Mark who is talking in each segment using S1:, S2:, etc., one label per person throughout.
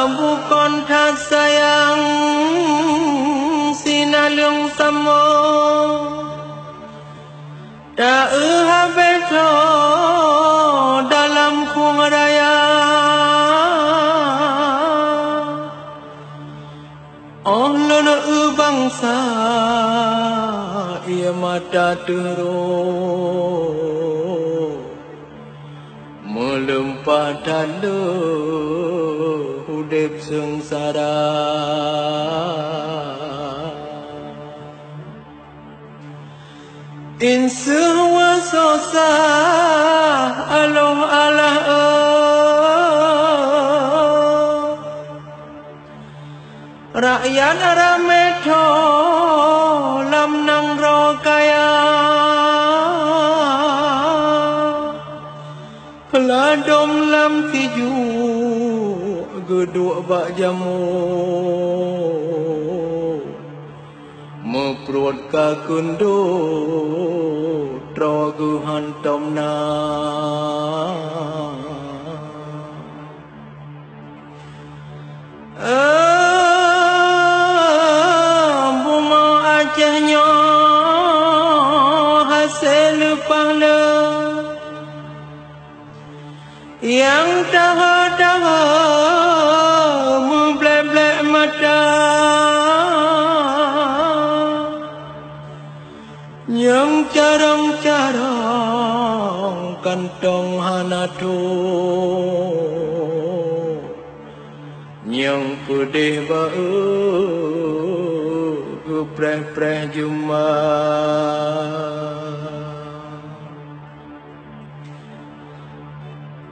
S1: Bukan tak sayang sinalung samo tak beto dalam kung raya lono bangsa ia mata teruk melempah tanda hudip sengsara insu wasosa aloh alah rakyat rameto lam nang ro kaya peladom lam tiju geduk bak jamu meprut ka kundo trogu hantom na buma acehnya hasil pahala yang taha-taha memblek-blek mata yang carang-carang kantong hanatu yang pedih bau gepreh-preh juma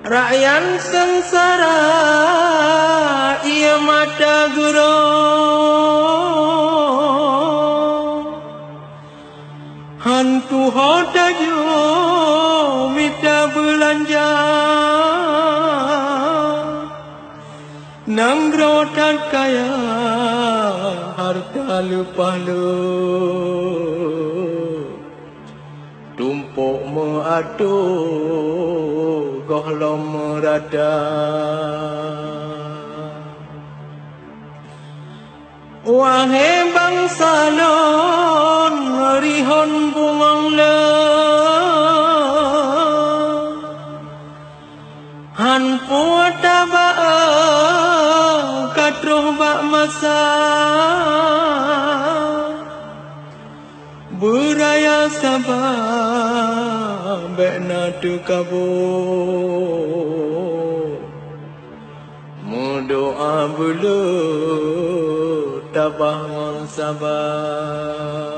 S1: rakyat sengsara ia mata guru hantu hodaju minta belanja nang rotan kaya harta lupa lu tumpuk meadu gohlom merada wahai bangsa non rihon bungang le han puata ba katruh bak masa beraya sabar bekna tu kabu doa bulu tabah sabar